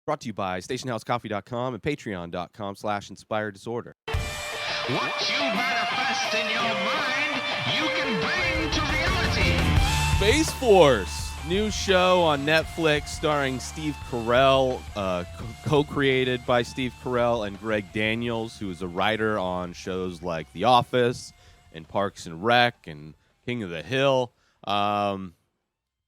Brought to you by stationhousecoffee.com and patreon.com/inspireddisorder. What you manifest in your mind, you can bring to reality. Space Force, new show on Netflix starring Steve Carell, co-created by Steve Carell and Greg Daniels, who is a writer on shows like The Office and Parks and Rec and King of the Hill.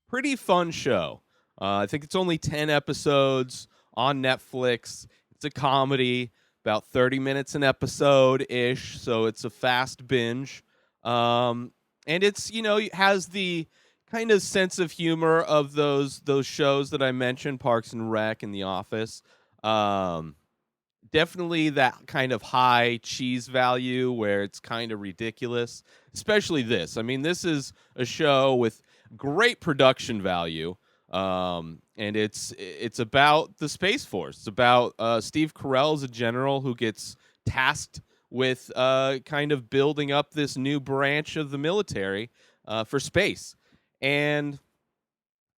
Pretty fun show. I think it's only 10 episodes on Netflix. It's a comedy, about 30 minutes an episode-ish, so it's a fast binge. And it's, it has the kind of sense of humor of those shows that I mentioned, Parks and Rec and The Office. Definitely that kind of high cheese value where it's kind of ridiculous, especially this. I mean, this is a show with great production value. And it's about the Space Force. It's about Steve Carell as a general who gets tasked with kind of building up this new branch of the military for space. And,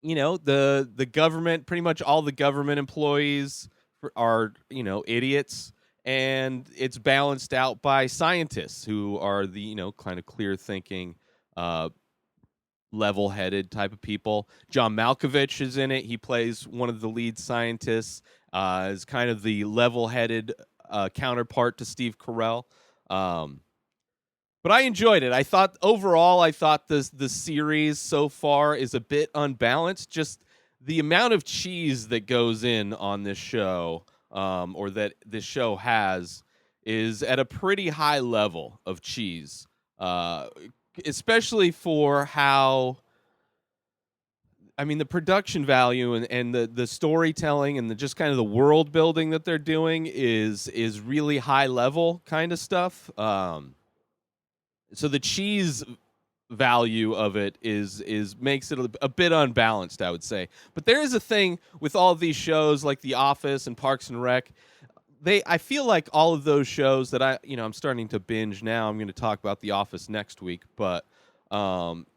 the government, pretty much all the government employees are, idiots. And it's balanced out by scientists who are the, kind of clear-thinking level-headed type of people. John Malkovich is in it. He plays one of the lead scientists, is kind of the level-headed counterpart to Steve Carell. But I enjoyed it. I thought the series so far is a bit unbalanced. Just the amount of cheese that goes in on this show, or that this show has, is at a pretty high level of cheese. Especially for how, the production value and the storytelling and just kind of the world building that they're doing is really high level kind of stuff. So the cheese value of it makes it a bit unbalanced, I would say. But there is a thing with all of these shows like The Office and Parks and Rec. I feel like all of those shows that I'm starting to binge now. I'm going to talk about The Office next week, but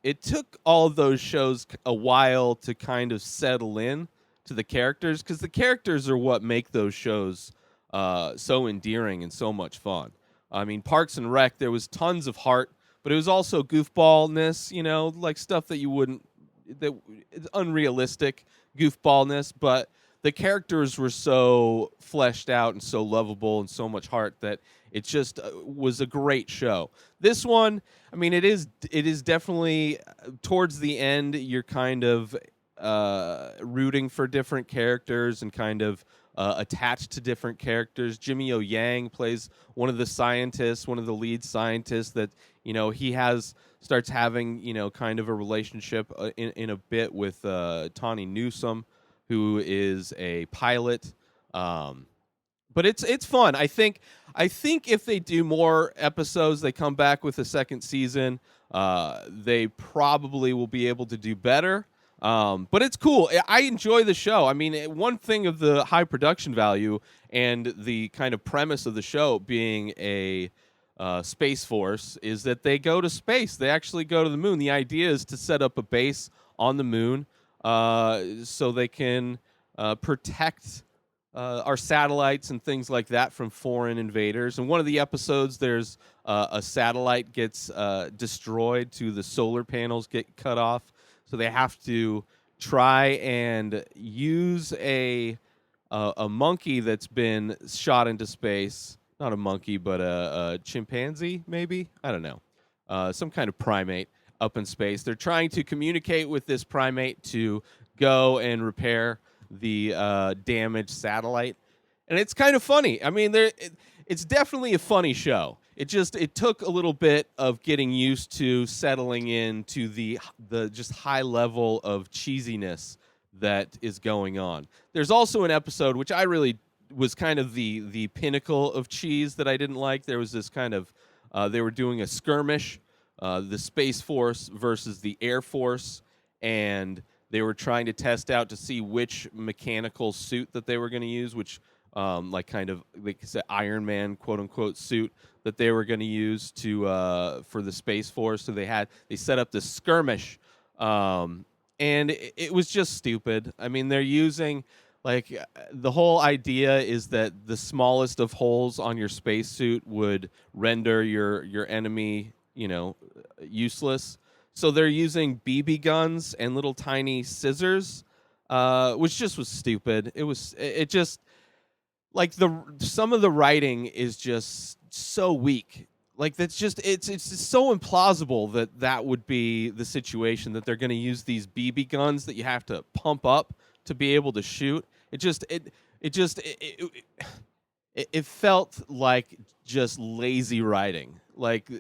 it took all of those shows a while to kind of settle in to the characters, because the characters are what make those shows so endearing and so much fun. I mean, Parks and Rec, there was tons of heart, but it was also goofballness, like stuff that it's unrealistic goofballness, but the characters were so fleshed out and so lovable and so much heart that it just was a great show. This one, it is definitely towards the end, you're kind of rooting for different characters and kind of attached to different characters. Jimmy O Yang plays one of the lead scientists that, he starts having, kind of a relationship in a bit with Tawny Newsome, who is a pilot. But it's fun. I think if they do more episodes, they come back with a second season, they probably will be able to do better. But it's cool. I enjoy the show. One thing of the high production value and the kind of premise of the show being a Space Force is that they go to space. They actually go to the moon. The idea is to set up a base on the moon so they can protect our satellites and things like that from foreign invaders. And one of the episodes, there's a satellite gets destroyed to the solar panels get cut off. So they have to try and use a monkey that's been shot into space. Not a monkey, but a chimpanzee, maybe? I don't know. Some kind of primate up in space. They're trying to communicate with this primate to go and repair the damaged satellite. And it's kind of funny. It's definitely a funny show. It took a little bit of getting used to settling into the just high level of cheesiness that is going on. There's also an episode which I really was kind of the pinnacle of cheese that I didn't like. There was this kind of they were doing a skirmish, the Space Force versus the Air Force, and they were trying to test out to see which mechanical suit that they were going to use, which like Iron Man quote unquote suit that they were going to use for the Space Force. So they set up this skirmish, and it was just stupid. They're using Like the whole idea is that the smallest of holes on your spacesuit would render your enemy, useless. So they're using BB guns and little tiny scissors, which just was stupid. It just like the some of the writing is just so weak. Like that's just it's just so implausible that that would be the situation, that they're going to use these BB guns that you have to pump up to be able to shoot. It felt like just lazy writing. Like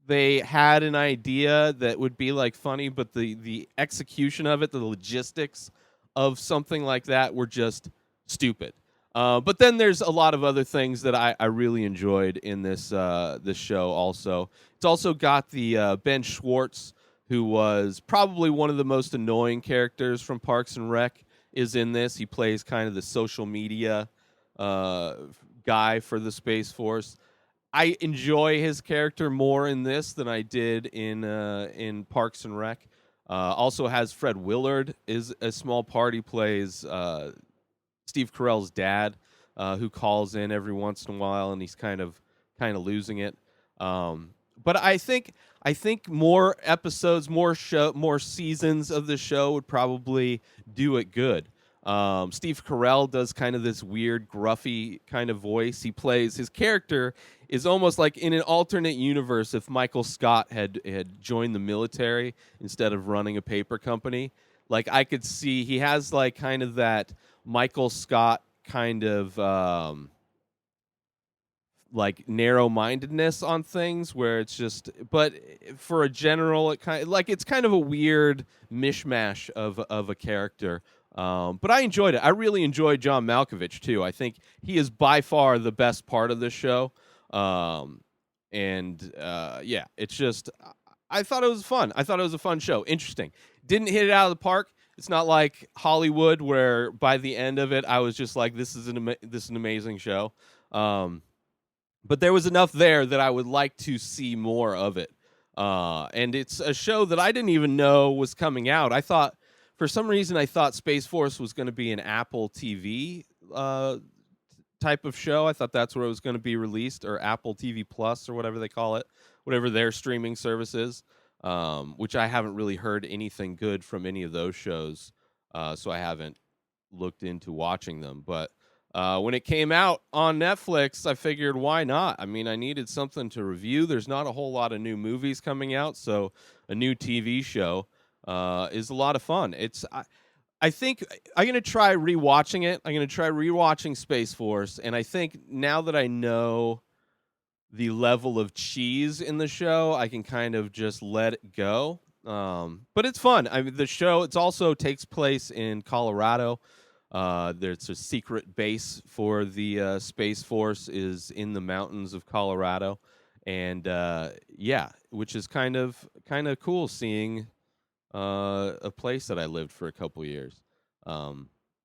they had an idea that would be like funny, but the execution of it, the logistics of something like that were just stupid. But then there's a lot of other things that I really enjoyed in this show. Also, it's also got the Ben Schwartz, who was probably one of the most annoying characters from Parks and Rec, is in this. He plays kind of the social media uh, guy for the Space Force. I enjoy his character more in this than I did in Parks and Rec. Also has Fred Willard is a small part. He plays Steve Carell's dad, who calls in every once in a while, and he's kind of losing it. But I think more episodes, more seasons of the show would probably do it good. Steve Carell does kind of this weird, gruffy kind of voice. He plays his character is almost like in an alternate universe if Michael Scott had joined the military instead of running a paper company. Like I could see he has like kind of that Michael Scott kind of like narrow-mindedness on things, where it's just, but for a general, it's kind of a weird mishmash of a character. But I enjoyed it. I really enjoyed John Malkovich too. I think he is by far the best part of this show. Yeah, it's just, I thought it was fun. I thought it was a fun show. Interesting. Didn't hit it out of the park. It's not like Hollywood, where by the end of it, I was just like, this is an amazing show. But there was enough there that I would like to see more of it. And it's a show that I didn't even know was coming out. For some reason, I thought Space Force was going to be an Apple TV type of show. I thought that's where it was going to be released, or Apple TV Plus, or whatever they call it, whatever their streaming service is, which I haven't really heard anything good from any of those shows, so I haven't looked into watching them. But when it came out on Netflix, I figured, why not? I mean, I needed something to review. There's not a whole lot of new movies coming out, so a new TV show is a lot of fun. I think I'm going to try rewatching it. I'm going to try rewatching Space Force, and I think now that I know the level of cheese in the show, I can kind of just let it go. But it's fun. I mean, the show, it also takes place in Colorado. There's a secret base for the Space Force is in the mountains of Colorado, and yeah, which is kind of cool seeing a place that I lived for a couple years.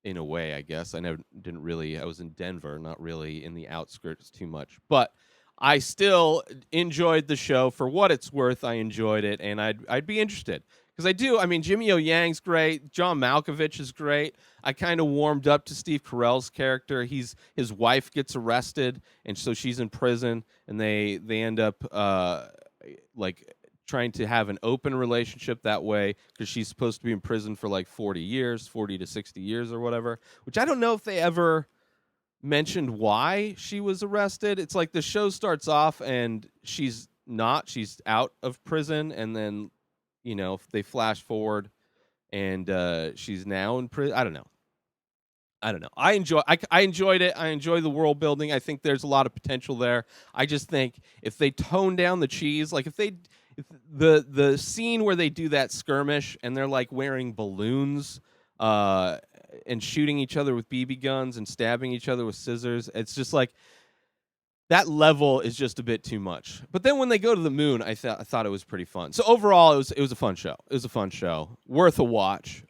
In a way, I guess I didn't really. I was in Denver, not really in the outskirts too much, but I still enjoyed the show for what it's worth. I enjoyed it, and I'd be interested. Because I do. I mean, Jimmy O Yang's great. John Malkovich is great. I kind of warmed up to Steve Carell's character. His wife gets arrested, and so she's in prison, and they end up like trying to have an open relationship that way, because she's supposed to be in prison for like 40 to 60 years or whatever. Which I don't know if they ever mentioned why she was arrested. It's like the show starts off and she's out of prison, and then if they flash forward and she's now in prison. I don't know. I enjoyed it. I enjoy the world building. I think there's a lot of potential there. I just think if they tone down the cheese, like if the scene where they do that skirmish and they're like wearing balloons and shooting each other with BB guns and stabbing each other with scissors, it's just like that level is just a bit too much. But then when they go to the moon, I thought it was pretty fun. So overall, it was a fun show. It was a fun show, worth a watch.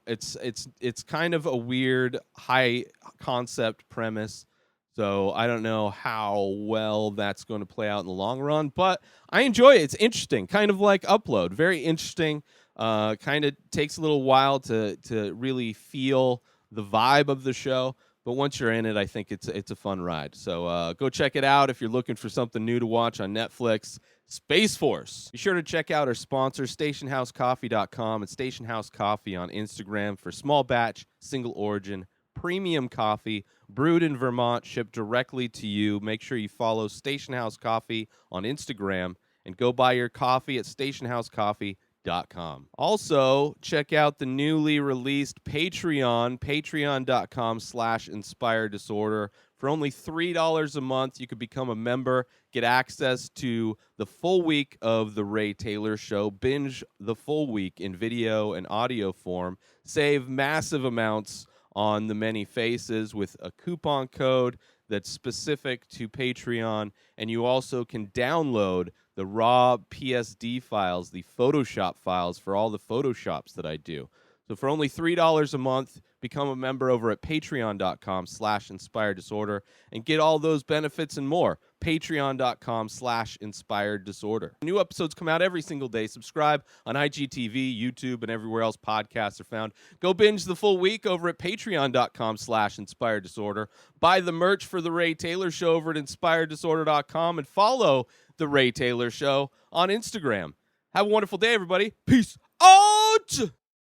It's kind of a weird high concept premise. So I don't know how well that's going to play out in the long run, but I enjoy it. It's interesting, kind of like Upload. Very interesting. Kind of takes a little while to really feel the vibe of the show. But once you're in it, I think it's a fun ride. So go check it out if you're looking for something new to watch on Netflix. Space Force. Be sure to check out our sponsor, StationHouseCoffee.com and Station House Coffee on Instagram for small batch, single origin, premium coffee brewed in Vermont, shipped directly to you. Make sure you follow Station House Coffee on Instagram and go buy your coffee at StationHouseCoffee.com. Also, check out the newly released Patreon, patreon.com/inspireddisorder. For only $3 a month, you could become a member, get access to the full week of The Ray Taylor Show, binge the full week in video and audio form, save massive amounts on the many faces with a coupon code that's specific to Patreon, and you also can download the raw PSD files, the Photoshop files for all the Photoshops that I do. So for only $3 a month, become a member over at patreon.com/inspireddisorder and get all those benefits and more. Patreon.com/inspireddisorder. New episodes come out every single day. Subscribe on IGTV, YouTube, and everywhere else podcasts are found. Go binge the full week over at patreon.com/inspireddisorder. Buy the merch for The Ray Taylor Show over at inspireddisorder.com and follow The Ray Taylor Show on Instagram. Have a wonderful day, everybody. Peace out!